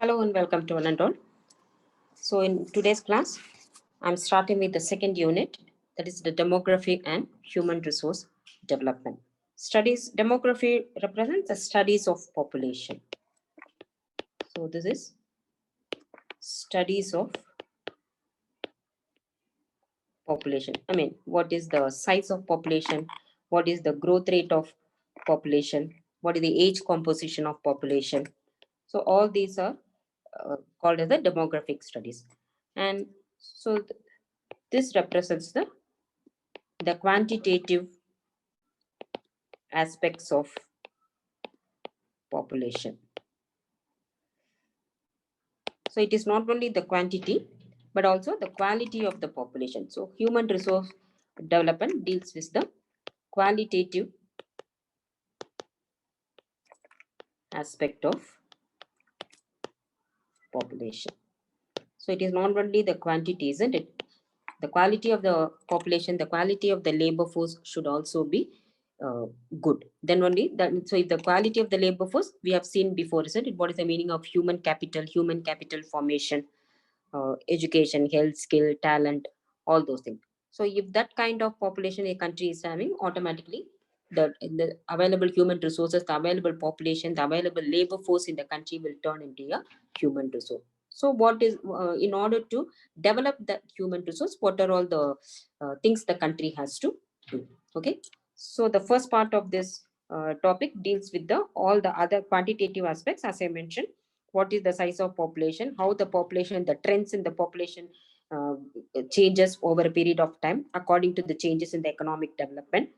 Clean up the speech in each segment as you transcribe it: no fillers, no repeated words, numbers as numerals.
Hello and welcome to one and all. So in today's class, I'm starting with the second unit, that is the demography and human resource development. Demography represents the studies of population. So this is studies of population. I mean, what is the size of population? What is the growth rate of population? What is the age composition of population? So all these are called as the demographic studies. And so this represents the quantitative aspects of population. So it is not only the quantity, but also the quality of the population. So human resource development deals with the qualitative aspect of population. So it is not only the quantity, isn't it? The quality of the population, the quality of the labor force should also be good. Then only that. So if the quality of the labor force, we have seen before, isn't it? What is the meaning of human capital formation, education, health, skill, talent, all those things. So if that kind of population a country is having, automatically the available human resources, the available population, the available labor force in the country will turn into a human resource. So what is in order to develop that human resource, what are all the things the country has to do? Okay. So the first part of this topic deals with the all the other quantitative aspects, as I mentioned. What is the size of population, how the population, the trends in the population uh, changes over a period of time according to the changes in the economic development,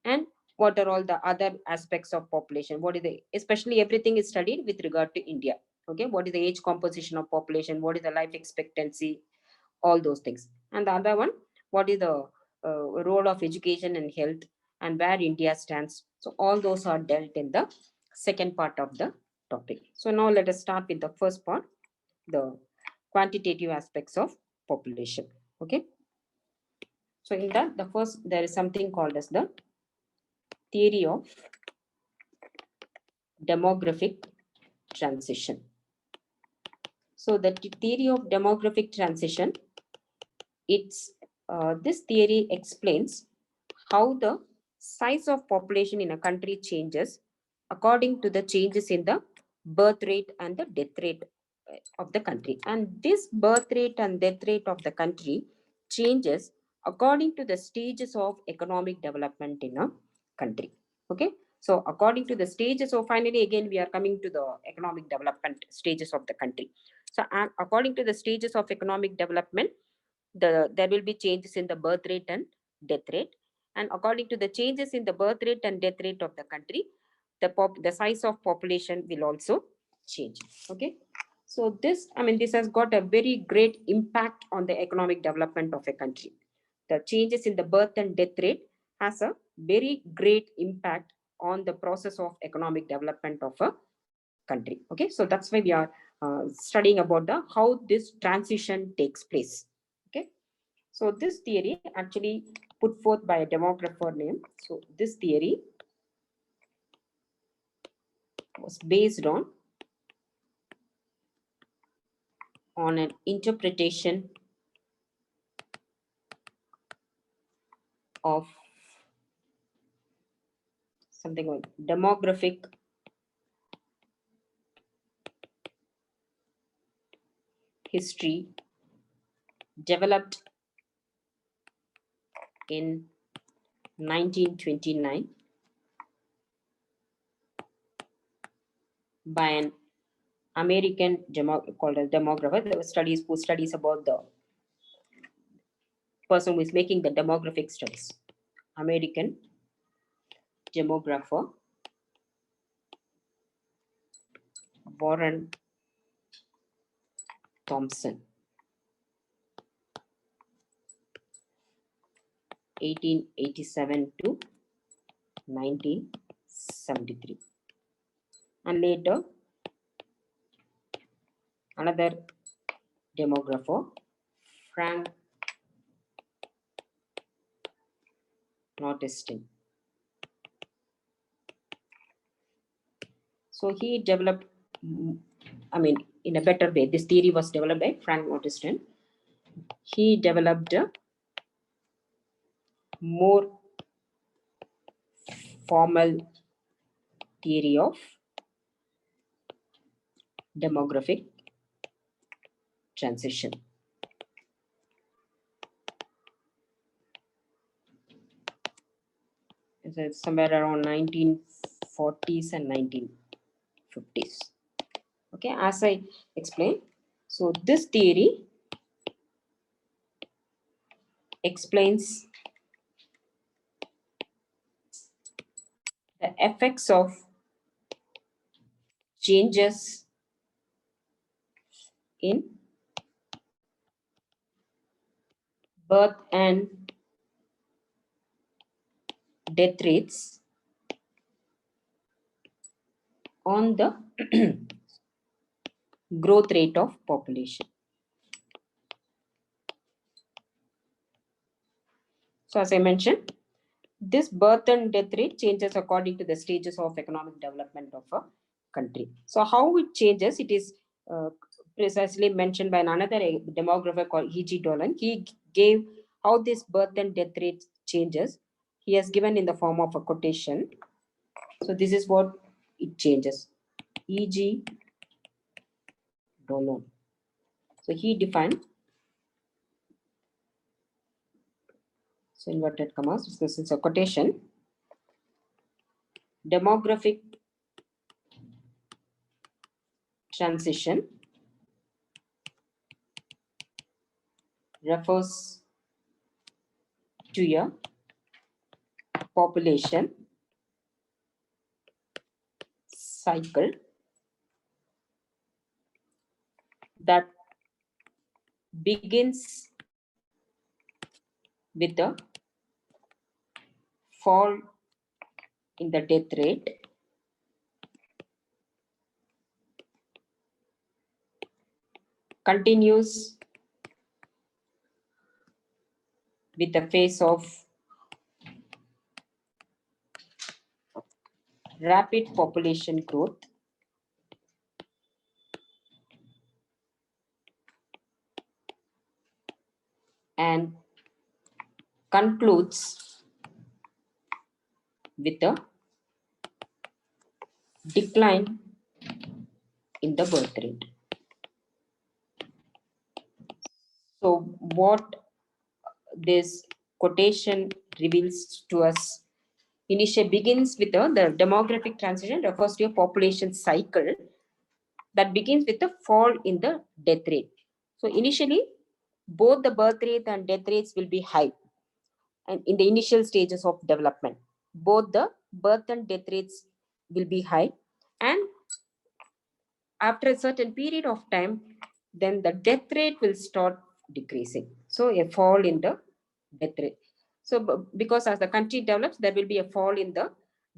and what are all the other aspects of population, what is the, especially everything is studied with regard to India. Okay, what is the age composition of population, what is the life expectancy, all those things. And the other one, what is the role of education and health, and where India stands. So all those are dealt in the second part of the topic. So now let us start with the first part, the quantitative aspects of population. Okay. So in that, the first, there is something called as the theory of demographic transition. So the theory of demographic transition, it's this theory explains how the size of population in a country changes according to the changes in the birth rate and the death rate of the country. And this birth rate and death rate of the country changes according to the stages of economic development in a country. Okay. So according to the stages, so finally again we are coming to the economic development stages of the country. So according to the stages of economic development, there will be changes in the birth rate and death rate. And according to the changes in the birth rate and death rate of the country, the size of population will also change. Okay. So this, I mean, this has got a very great impact on the economic development of a country. The changes in the birth and death rate has a very great impact on the process of economic development of a country. Okay, so that's why we are studying about the how this transition takes place. Okay, so this theory actually put forth by a demographer named. So this theory was based on an interpretation of something like demographic history developed in 1929 by an American called a demographer. Who studies about the person who is making the demographic studies. American demographer Warren Thompson, 1887 to 1973. And later, another demographer, Frank Nordestein. So he developed I mean, in a better way. This theory was developed by Frank Watterson. He developed a more formal theory of demographic transition. It's somewhere around 1940s and 1950s. Okay, as I explained, so this theory explains the effects of changes in birth and death rates on the growth rate of population. So as I mentioned, this birth and death rate changes according to the stages of economic development of a country. So how it changes, it is precisely mentioned by another demographer called E.G. Dolan. He gave how this birth and death rate changes. He has given in the form of a quotation. So this is what it changes. E.G. Dolan. So he defined, so inverted commas, this is a quotation. Demographic transition refers to a population cycle that begins with a fall in the death rate, continues with a phase of rapid population growth, and concludes with a decline in the birth rate. So what this quotation reveals to us, initially begins with the demographic transition refers to a population cycle that begins with a fall in the death rate. So initially, both the birth rate and death rates will be high, and in the initial stages of development, both the birth and death rates will be high, and after a certain period of time, then the death rate will start decreasing. So a fall in the death rate. So because as the country develops, there will be a fall in the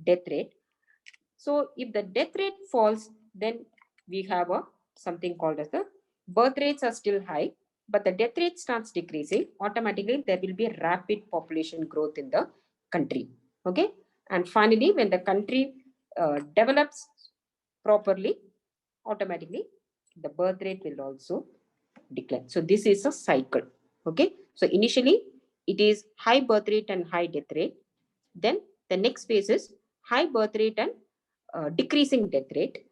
death rate. So if the death rate falls, then we have a something called as the birth rates are still high, but the death rate starts decreasing. Automatically, there will be a rapid population growth in the country. Okay, and finally, when the country develops properly, automatically the birth rate will also decline. So this is a cycle. Okay, so initially it is high birth rate and high death rate. Then the next phase is high birth rate and decreasing death rate.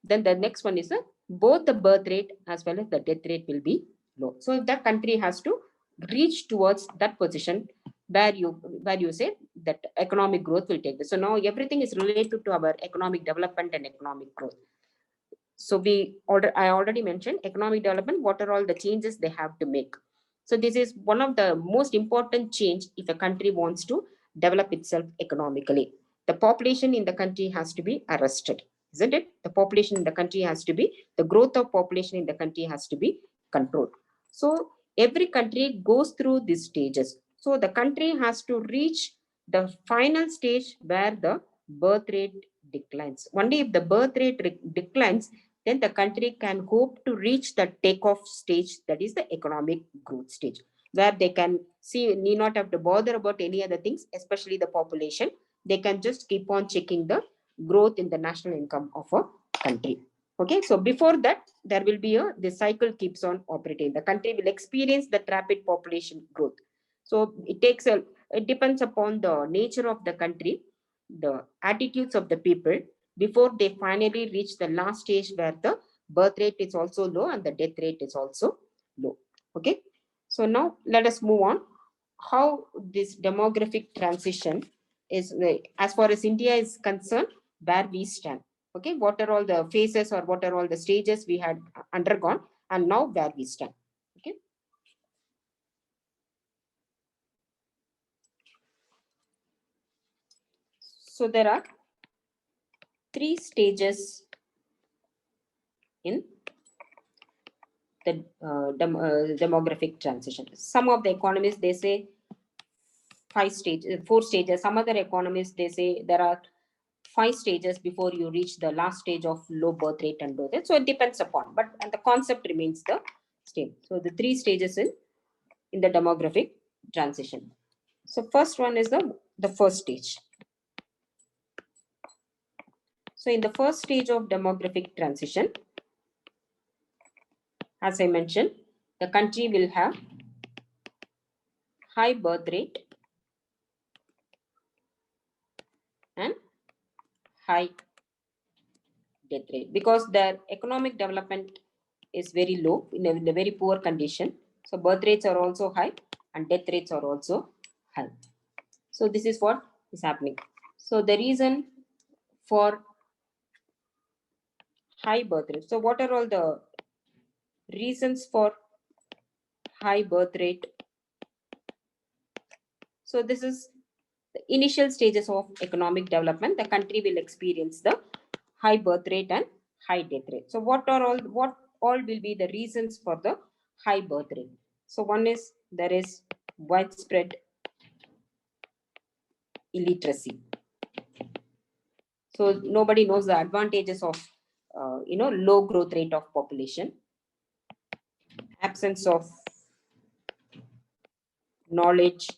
Then the next one is both the birth rate as well as the death rate will be low. So if that country has to reach towards that position where you say that economic growth will take place. So now everything is related to our economic development and economic growth. So I already mentioned economic development, what are all the changes they have to make. So this is one of the most important change if a country wants to develop itself economically. The population in the country has to be arrested, isn't it? The population in the country has to be, the growth of population in the country has to be controlled. So every country goes through these stages. So the country has to reach the final stage where the birth rate declines. Only if the birth rate declines, then the country can hope to reach the takeoff stage, that is the economic growth stage, where they can see, need not have to bother about any other things, especially the population. They can just keep on checking the growth in the national income of a country. Okay, so before that, there will be the cycle keeps on operating. The country will experience that rapid population growth. So it depends upon the nature of the country, the attitudes of the people before they finally reach the last stage where the birth rate is also low and the death rate is also low. Okay, so now let us move on. How this demographic transition is, as far as India is concerned, where we stand. Okay, what are all the phases or what are all the stages we had undergone, and now where we stand. Okay, so there are three stages in the demographic transition. Some of the economists, they say four stages. Some other economists, they say there are 5 stages before you reach the last stage of low birth rate and low death. So it depends upon, but and the concept remains the same. So the 3 stages in the demographic transition. So first one is the first stage. So in the first stage of demographic transition, as I mentioned, the country will have high birth rate and high death rate because their economic development is very low, in a very poor condition. So birth rates are also high and death rates are also high. So this is what is happening. So the reason for high birth rate. So what are all the reasons for high birth rate? So this is the initial stages of economic development. The country will experience the high birth rate and high death rate. So what all will be the reasons for the high birth rate? So one is there is widespread illiteracy. So nobody knows the advantages of low growth rate of population, absence of knowledge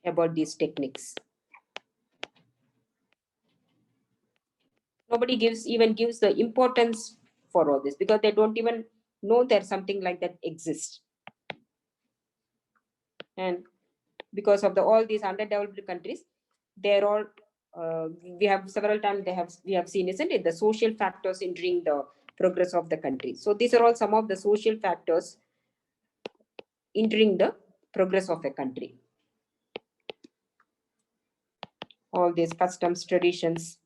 about these techniques. Nobody gives the importance for all this because they don't even know there's something like that exists. And because of all these underdeveloped countries, they're all we have several times we have seen, isn't it, the social factors hindering the progress of the country. So these are all some of the social factors hindering the progress of a country. All these customs, traditions.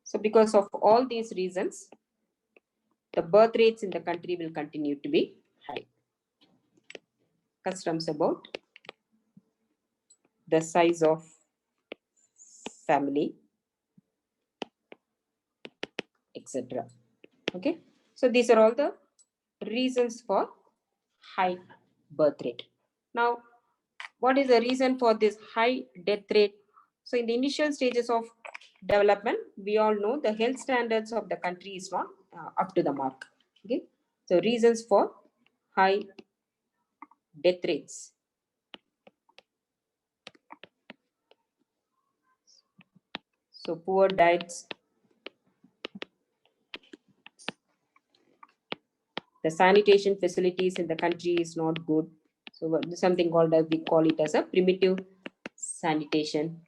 So because of all these reasons, the birth rates in the country will continue to be high. Customs about the size of family, etc. Okay, so these are all the reasons for high birth rate. Now, what is the reason for this high death rate? So in the initial stages of development, we all know the health standards of the country is not up to the mark. Okay, so reasons for high death rates. So poor diets, the sanitation facilities in the country is not good. So something called we call it as a primitive sanitation.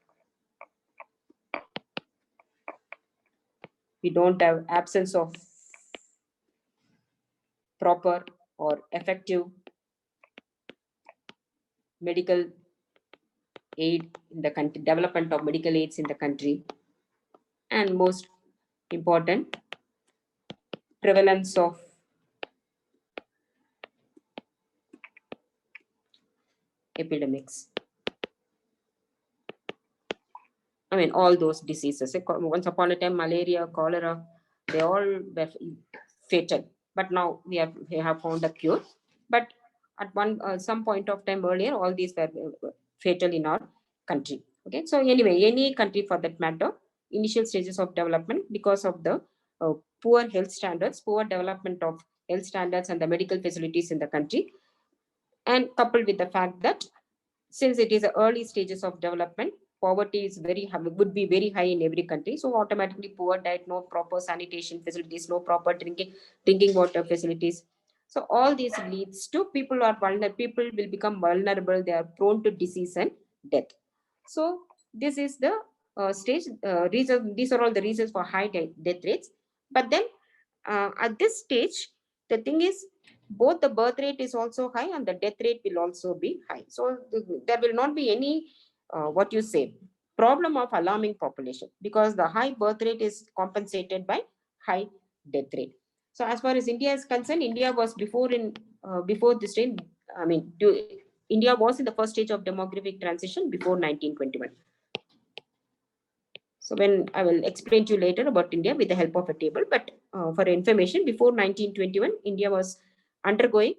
We don't have absence of proper or effective medical aid in the country, development of medical aids in the country, and most important, prevalence of epidemics. I mean, all those diseases. Once upon a time, malaria, cholera, they all were fatal. But now we have found a cure. But at some point of time earlier, all these were fatal in our country. Okay, so anyway, any country for that matter, initial stages of development because of the poor health standards, poor development of health standards and the medical facilities in the country, and coupled with the fact that since it is the early stages of development, poverty is very high, would be very high in every country. So automatically poor diet, no proper sanitation facilities, no proper drinking water facilities. So all these leads to people are vulnerable. People will become vulnerable. They are prone to disease and death. So this is the stage reason. These are all the reasons for high death rates. But then at this stage, the thing is both the birth rate is also high and the death rate will also be high. So there will not be any what you say problem of alarming population, because the high birth rate is compensated by high death rate. So as far as India is concerned, India was before this time. I mean, India was in the first stage of demographic transition before 1921. So when I will explain to you later about India with the help of a table, but for information, before 1921, India was undergoing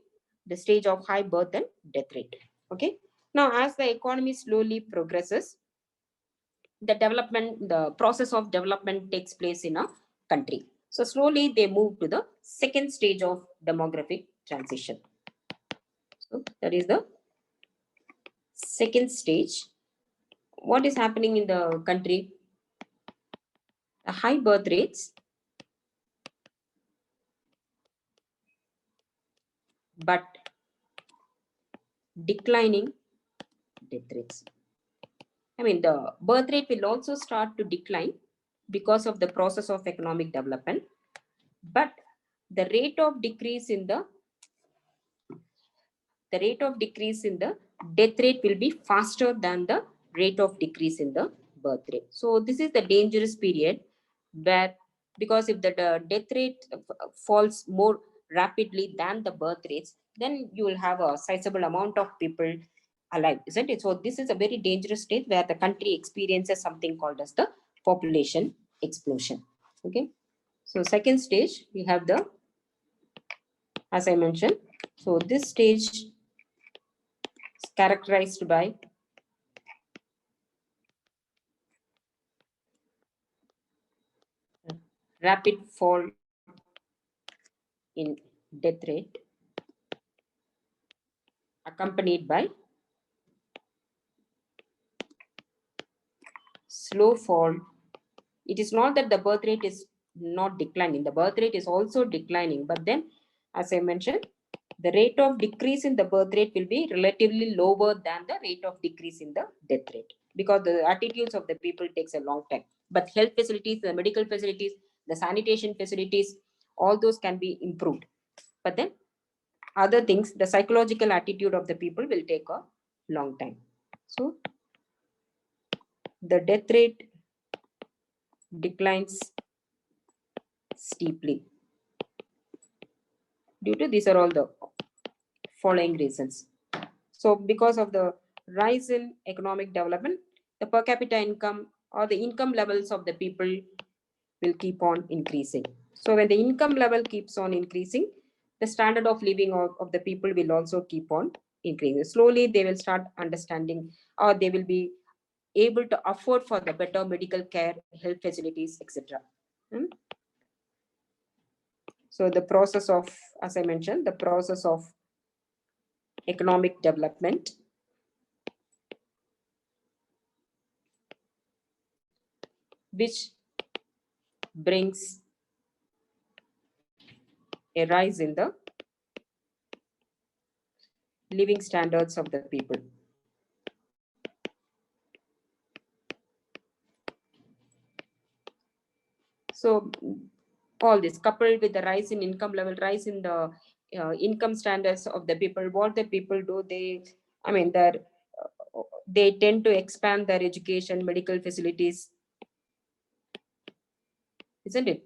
the stage of high birth and death rate. Okay. Now, as the economy slowly progresses, the process of development takes place in a country. So slowly they move to the second stage of demographic transition. So that is the second stage. What is happening in the country? The high birth rates, but declining death rates. I mean, the birth rate will also start to decline because of the process of economic development, but the rate of decrease in the rate of decrease in the death rate will be faster than the rate of decrease in the birth rate. So this is the dangerous period where, because if the death rate falls more rapidly than the birth rates, then you will have a sizable amount of people alive, isn't it? So this is a very dangerous state where the country experiences something called as the population explosion. Okay. So second stage, we have the, as I mentioned, so this stage is characterized by rapid fall in death rate accompanied by slow fall. It is not that the birth rate is not declining, the birth rate is also declining, but then, as I mentioned, the rate of decrease in the birth rate will be relatively lower than the rate of decrease in the death rate, because the attitudes of the people takes a long time. But health facilities, the medical facilities, the sanitation facilities, all those can be improved. But then other things, the psychological attitude of the people will take a long time. So the death rate declines steeply due to these are all the following reasons. So because of the rise in economic development, the per capita income or the income levels of the people will keep on increasing. So when the income level keeps on increasing, the standard of living of the people will also keep on increasing. Slowly they will start understanding, or they will be able to afford for the better medical care, health facilities, etc. So the process of, as I mentioned, the process of economic development which brings a rise in the living standards of the people. So all this coupled with the rise in income level, rise in the income standards of the people, what the people do, I mean, they tend to expand their education, medical facilities, isn't it?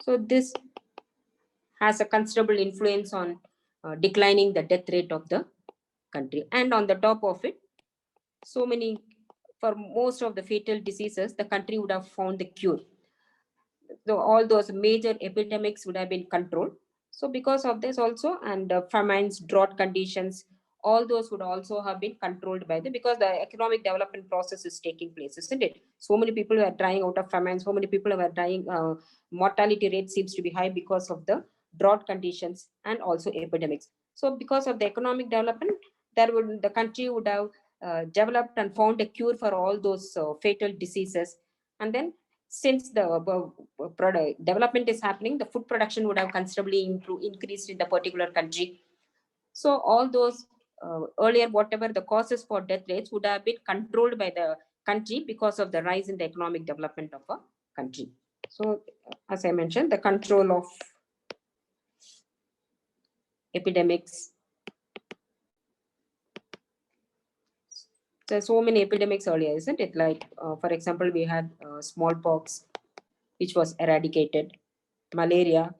So this has a considerable influence on declining the death rate of the country. And on the top of it, so many, for most of the fatal diseases, the country would have found the cure. So all those major epidemics would have been controlled. So because of this also, and famines, drought conditions, all those would also have been controlled by because the economic development process is taking place, isn't it? So many people are dying out of famine, so many people are dying, mortality rate seems to be high because of the drought conditions and also epidemics. So because of the economic development, the country would have developed and found a cure for all those fatal diseases. And then since the product development is happening, the food production would have considerably increased in the particular country. So all those earlier, whatever the causes for death rates would have been controlled by the country because of the rise in the economic development of a country. So as I mentioned, the control of epidemics. There's so many epidemics earlier, isn't it? Like, for example, we had smallpox, which was eradicated, malaria.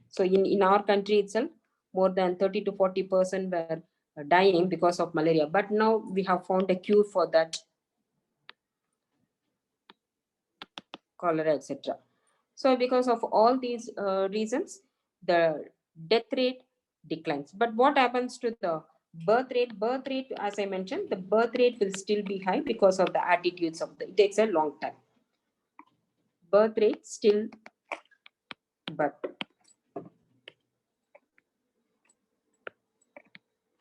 So in our country itself, more than 30 to 40% were dying because of malaria. But now we have found a cure for that, cholera, etc. So because of all these reasons, the death rate declines. But what happens to the birth rate? Birth rate, as I mentioned, the birth rate will still be high because of the attitudes of the, it takes a long time. Birth rate still, but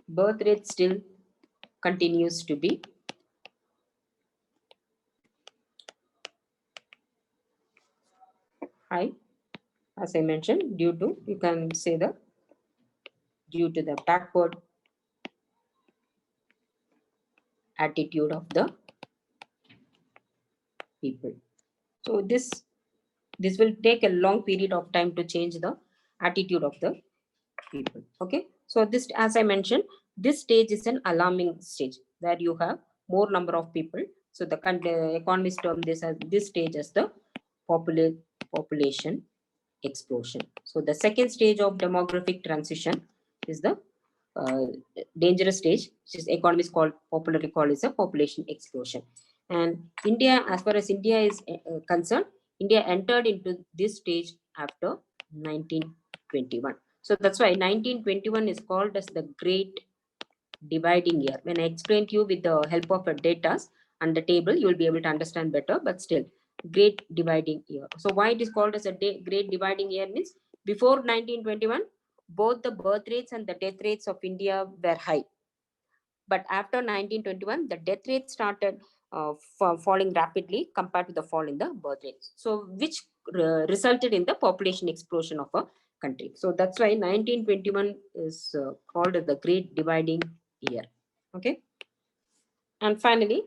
birth rate still continues to be high, as I mentioned, due to, you can say the, due to the backward attitude of the people. So this will take a long period of time to change the attitude of the people. Okay, so this, as I mentioned, this stage is an alarming stage where you have more number of people. So the economists term this as, this stage as the population explosion. So the second stage of demographic transition is the uh, dangerous stage, which is economists called, popularly called, is a population explosion. And India, as far as India is concerned, India entered into this stage after 1921. So that's why 1921 is called as the Great Dividing Year. When I explain to you with the help of a data and the table, you will be able to understand better, but still, Great Dividing Year. So why it is called as a Great Dividing Year means, before 1921, both the birth rates and the death rates of India were high. But after 1921, the death rate started falling rapidly compared to the fall in the birth rates. So which resulted in the population explosion of a country. So that's why 1921 is called the Great Dividing Year. Okay. And finally,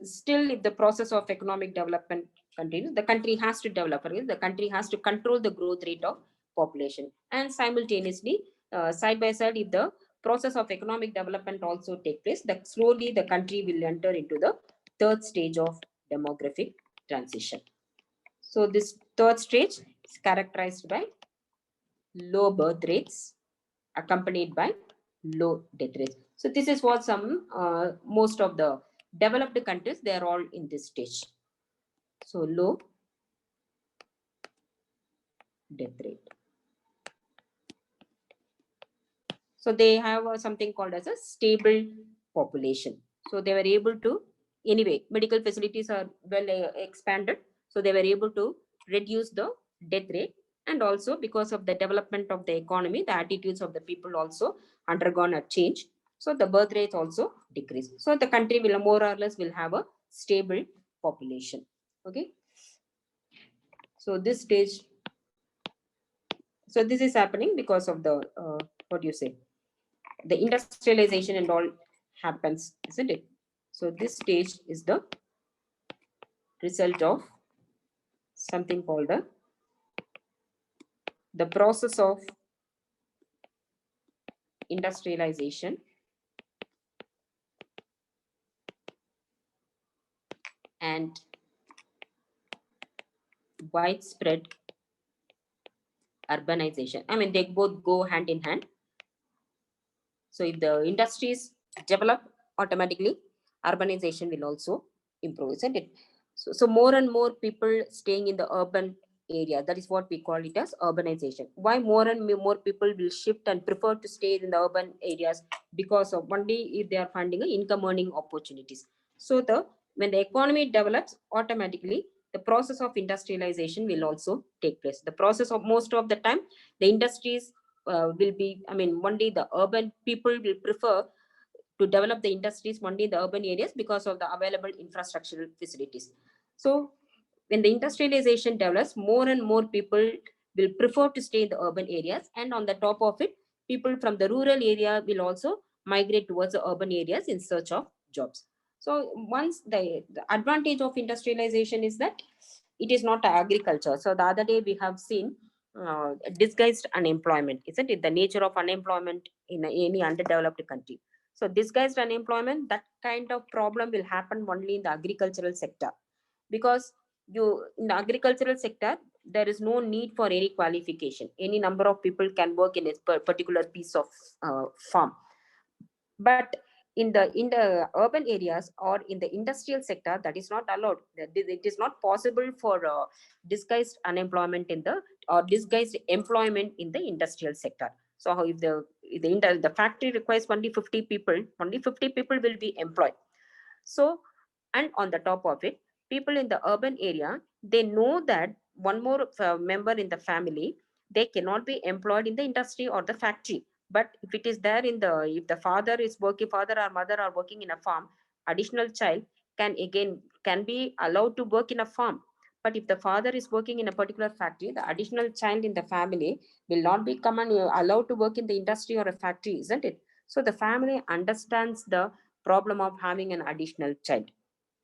still, if the process of economic development continues, the country has to develop. The country has to control the growth rate of population, and simultaneously, side by side, if the process of economic development also take place, that slowly the country will enter into the third stage of demographic transition. So this third stage is characterized by low birth rates accompanied by low death rates. So this is what some most of the developed countries, they are all in this stage. So low death rate. So they have something called as a stable population. So they were able to, anyway, medical facilities are well expanded. So they were able to reduce the death rate. And also because of the development of the economy, the attitudes of the people also undergone a change. So the birth rates also decrease. So the country will more or less will have a stable population. Okay. So this stage, so this is happening because of the, what do you say? The industrialization and all happens, isn't it? So this stage is the result of something called the process of industrialization and widespread urbanization. I mean, they both go hand in hand. So if the industries develop, automatically urbanization will also improve, isn't it? So more and more people staying in the urban area, that is what we call it as urbanization. Why more and more people will shift and prefer to stay in the urban areas? Because of only if they are finding income earning opportunities. So the, when the economy develops, automatically the process of industrialization will also take place. The process of, most of the time, the industries will be, I mean, only the urban people will prefer to develop the industries only in the urban areas because of the available infrastructural facilities. So when the industrialization develops, more and more people will prefer to stay in the urban areas, and on the top of it, people from the rural area will also migrate towards the urban areas in search of jobs. So once the advantage of industrialization is that it is not agriculture. So the other day we have seen disguised unemployment, isn't it? The nature of unemployment in any underdeveloped country. So disguised unemployment, that kind of problem will happen only in the agricultural sector, because you in the agricultural sector there is no need for any qualification. Any number of people can work in a particular piece of farm. But in the urban areas or in the industrial sector, that is not allowed. It is not possible for disguised unemployment in the or disguised employment in the industrial sector. So how if the factory requires only 50 people, only 50 people will be employed. So, and on the top of it, people in the urban area, they know that one more member in the family, they cannot be employed in the industry or the factory. But if it is there if the father is working, father or mother are working in a farm, additional child can be allowed to work in a farm. But if the father is working in a particular factory, the additional child in the family will not be come and allowed to work in the industry or a factory, isn't it? So the family understands the problem of having an additional child.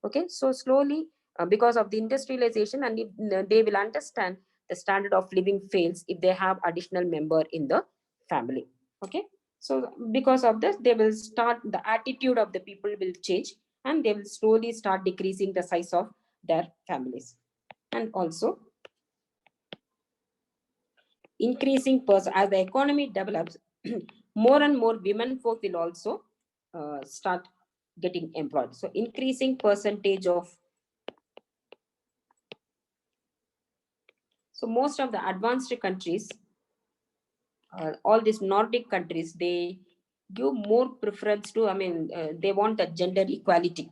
Okay, so slowly, because of the industrialization, and if, they will understand the standard of living fails if they have additional member in the family. Okay, so because of this, they will start, the attitude of the people will change, and they will slowly start decreasing the size of their families. And also increasing person as the economy develops, more and more women folk will also start getting employed. So increasing percentage of, so most of the advanced countries, all these Nordic countries, they give more preference to, they want a gender equality.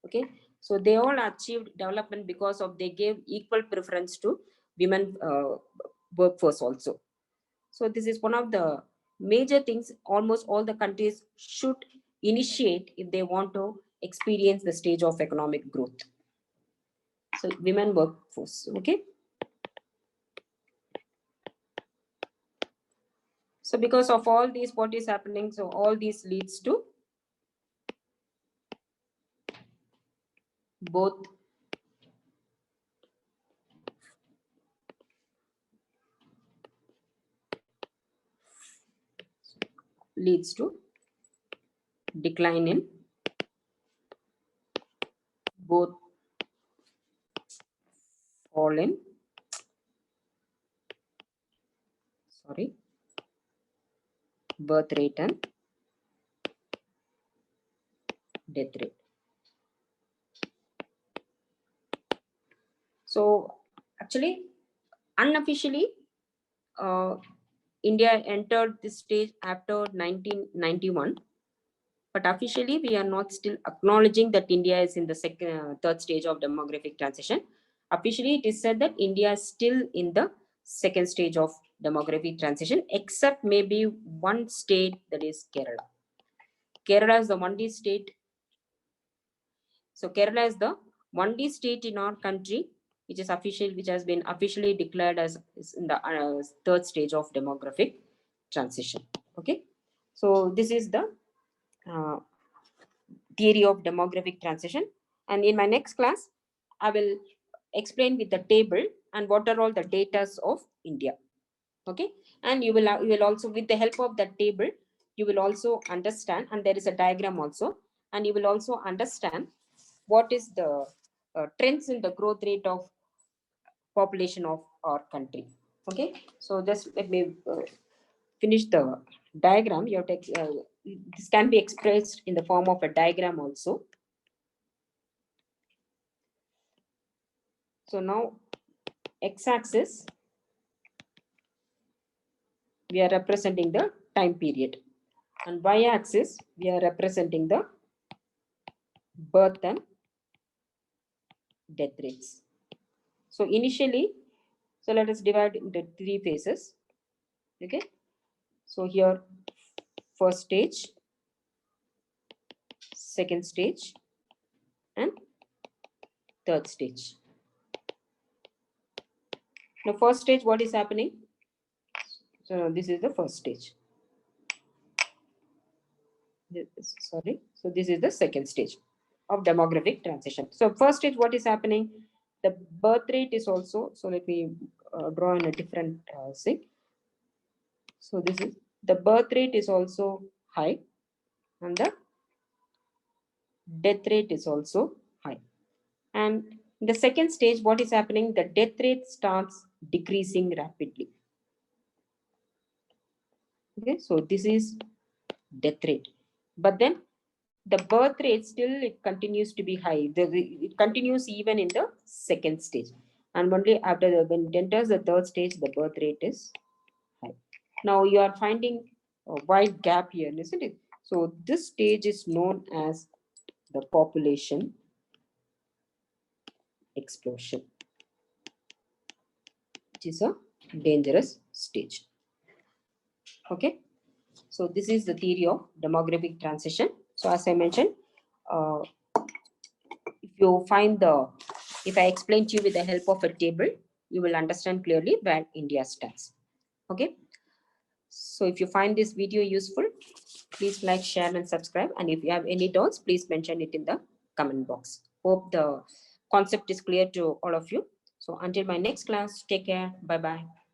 Okay, so they all achieved development because of they gave equal preference to women workforce also. So this is one of the major things almost all the countries should initiate if they want to experience the stage of economic growth. So women workforce. Okay. So because of all these, what is happening? So all these leads to both leads to decline in both fall in, sorry, birth rate and death rate. So actually, unofficially, uh, India entered this stage after 1991, but officially we are not still acknowledging that India is in the third stage of demographic transition. Officially, it is said that India is still in the second stage of demographic transition, except maybe one state, that is Kerala. Kerala is the only state. So Kerala is the only state in our country which has been officially declared as is in the third stage of demographic transition. Okay, so this is the uh, theory of demographic transition, and in my next class, I will explain with the table and what are all the datas of India. Okay, and you will also, with the help of that table, you will also understand, and there is a diagram also, and you will also understand what is the trends in the growth rate of population of our country. Okay, so just let me finish the diagram. This can be expressed in the form of a diagram also. So now x-axis, we are representing the time period, and y-axis we are representing the birth and death rates. So initially, so let us divide into three phases. Okay, so here first stage, second stage, and third stage. Now, first stage, what is happening? So this is the first stage. Sorry. So this is the second stage of demographic transition. So first stage, what is happening? The birth rate is also, so let me draw in a different thing. So this is, the birth rate is also high and the death rate is also high. And in the second stage, what is happening? The death rate starts decreasing rapidly. Okay, so this is death rate. But then the birth rate still, it continues to be high. It continues even in the second stage. And only after when it enters the third stage, the birth rate is high. Now you are finding a wide gap here, isn't it? So this stage is known as the population explosion, which is a dangerous stage. Okay. So this is the theory of demographic transition. So as I mentioned, uh, if you find the, if I explain to you with the help of a table, you will understand clearly where India stands. Okay. So if you find this video useful, please like, share, and subscribe. And if you have any doubts, please mention it in the comment box. Hope the concept is clear to all of you. So until my next class, take care. Bye-bye.